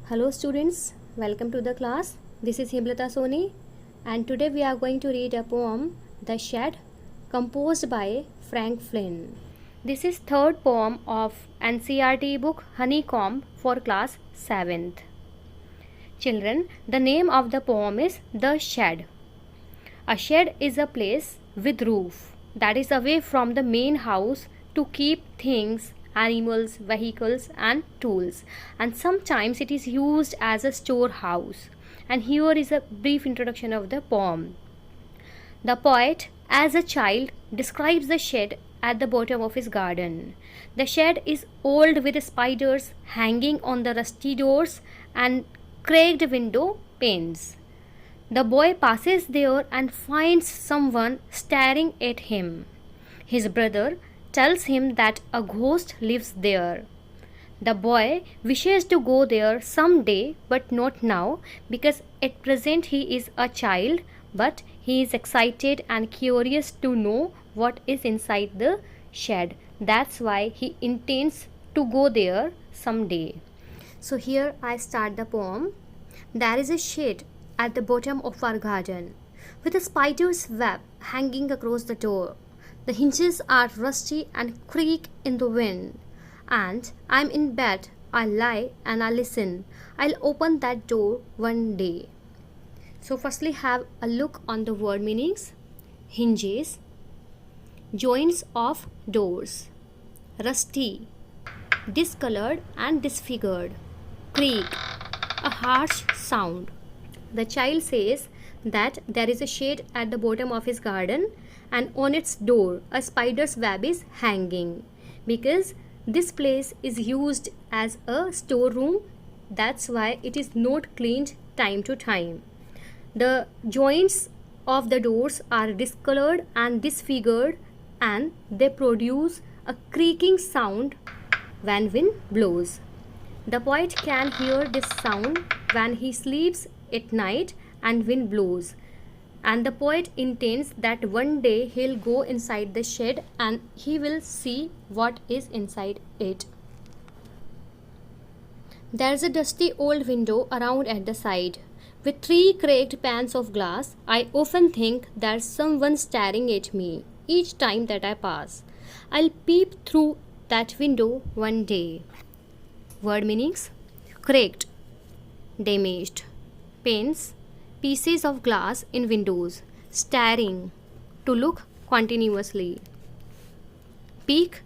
Hello students, welcome to the class. This is Himlata Soni and today we are going to read a poem The Shed composed by Frank Flynn. This is third poem of NCERT book Honeycomb for class 7th. Children, the name of the poem is The Shed. A shed is a place with roof that is away from the main house to keep things, animals, vehicles and tools, and sometimes it is used as a storehouse. And here is a brief introduction of the poem. The poet, as a child, describes the shed at the bottom of his garden. The shed is old with spiders hanging on the rusty doors and cracked window panes. The boy passes there and finds someone staring at him. His brother tells him that a ghost lives there. The boy wishes to go there someday but not now because at present he is a child, but he is excited and curious to know what is inside the shed. That's why he intends to go there someday. So here I start the poem. There is a shed at the bottom of our garden with a spider's web hanging across the door. The hinges are rusty and creak in the wind. And I'm in bed. I lie and I listen. I'll open that door one day. So firstly have a look on the word meanings. Hinges, joints of doors, rusty, discolored and disfigured, creak, a harsh sound. The child says that there is a shed at the bottom of his garden and on its door a spider's web is hanging because this place is used as a storeroom. That's why it is not cleaned time to time. The joints of the doors are discolored and disfigured and they produce a creaking sound when wind blows. The poet can hear this sound when he sleeps at night and wind blows. And the poet intends that one day he'll go inside the shed and he will see what is inside it. There's a dusty old window around at the side. With 3 cracked panes of glass, I often think there's someone staring at me each time that I pass. I'll peep through that window one day. Word meanings: cracked, damaged, panes, pieces of glass in windows, staring, to look continuously. Peek,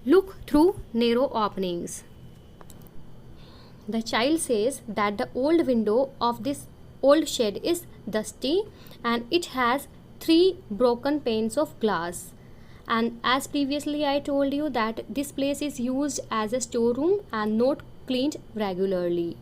look through narrow openings. The child says that the old window of this old shed is dusty and it has 3 broken panes of glass. And as previously I told you that this place is used as a storeroom and not cleaned regularly.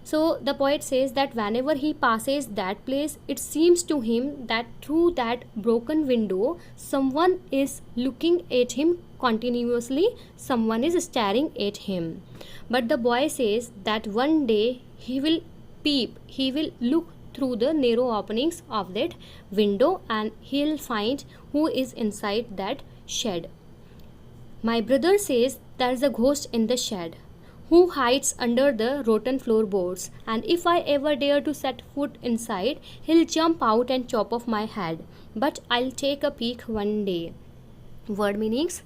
So the poet says that whenever he passes that place, it seems to him that through that broken window, someone is looking at him continuously, someone is staring at him. But the boy says that one day he will peep, he will look through the narrow openings of that window and he'll find who is inside that shed. My brother says there is a ghost in the shed who hides under the rotten floorboards, and if I ever dare to set foot inside, he'll jump out and chop off my head. But I'll take a peek one day. Word meanings: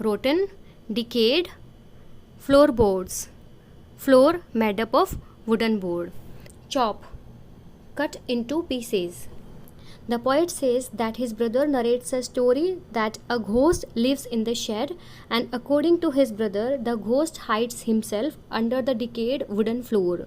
rotten, decayed, floorboards, floor made up of wooden board. Chop, cut into pieces. The poet says that his brother narrates a story that a ghost lives in the shed, and according to his brother, the ghost hides himself under the decayed wooden floor.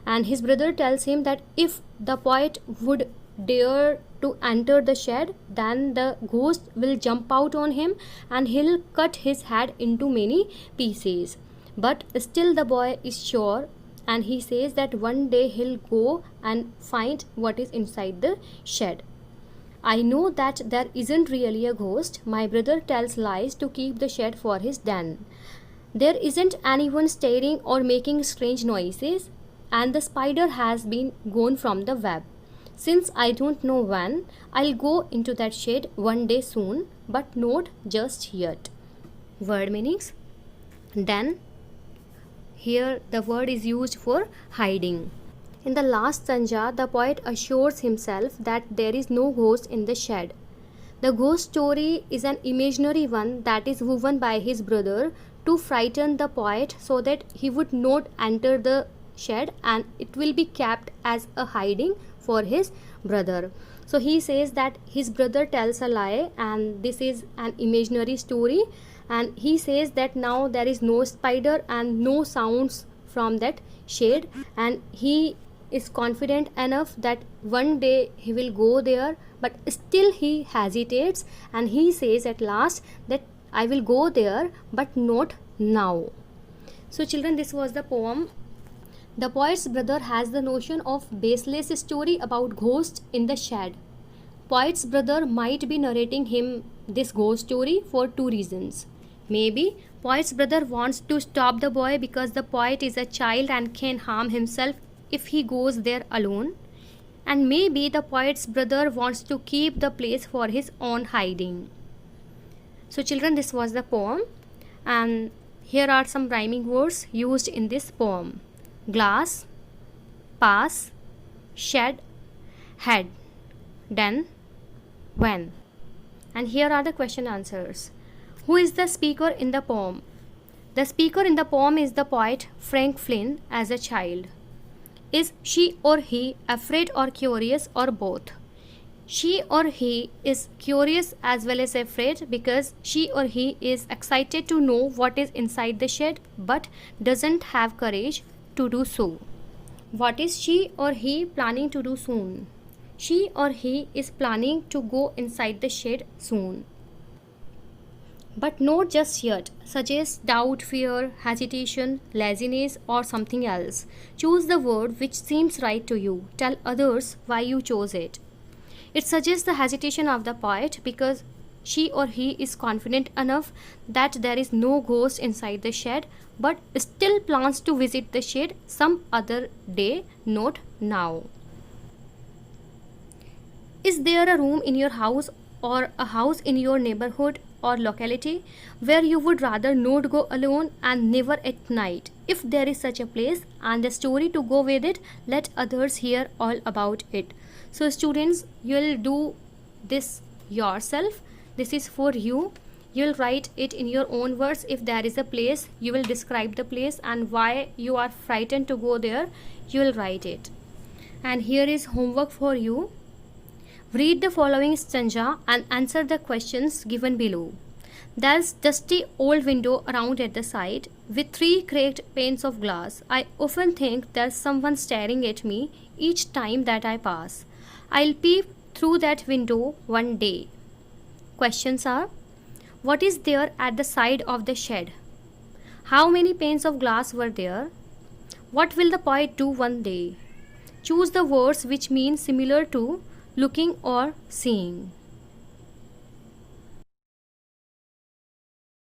And his brother tells him that if the poet would dare to enter the shed, then the ghost will jump out on him and he'll cut his head into many pieces. But still the boy is sure and he says that one day he'll go and find what is inside the shed. I know that there isn't really a ghost. My brother tells lies to keep the shed for his den. There isn't anyone staring or making strange noises, and the spider has been gone from the web. Since I don't know when, I'll go into that shed one day soon, but not just yet. Word meanings: den, here the word is used for hiding. In the last stanza, the poet assures himself that there is no ghost in the shed. The ghost story is an imaginary one that is woven by his brother to frighten the poet so that he would not enter the shed, and it will be kept as a hiding for his brother. So he says that his brother tells a lie and this is an imaginary story, and he says that now there is no spider and no sounds from that shed, and he is confident enough that one day he will go there, but still he hesitates and he says at last that I will go there but not now. So children, this was the poem. The poet's brother has the notion of baseless story about ghosts in the shed. Poet's brother might be narrating him this ghost story for two reasons. Maybe poet's brother wants to stop the boy because the poet is a child and can harm himself if he goes there alone. And maybe the poet's brother wants to keep the place for his own hiding. So children, this was the poem, and here are some rhyming words used in this poem. Glass, pass, shed, head, then, when. And here are the question answers. Who is the speaker in the poem? The speaker in the poem is the poet Frank Flynn as a child. Is she or he afraid or curious or both? She or he is curious as well as afraid because she or he is excited to know what is inside the shed but doesn't have courage to do so. What is she or he planning to do soon? She or he is planning to go inside the shed soon. But not just yet. Suggest doubt, fear, hesitation, laziness, or something else. Choose the word which seems right to you. Tell others why you chose it. It suggests the hesitation of the poet because she or he is confident enough that there is no ghost inside the shed, but still plans to visit the shed some other day, not now. Is there a room in your house or a house in your neighborhood or locality where you would rather not go alone and never at night? If there is such a place and the story to go with it, let others hear all about it. So students, you'll do this yourself. This is for you. You'll write it in your own words. If there is a place, you will describe the place and why you are frightened to go there. You will write it. And here is homework for you. Read the following stanza and answer the questions given below. There's dusty old window around at the side with 3 cracked panes of glass. I often think there's someone staring at me each time that I pass. I'll peep through that window one day. Questions are: what is there at the side of the shed? How many panes of glass were there? What will the poet do one day? Choose the words which mean similar to looking or seeing.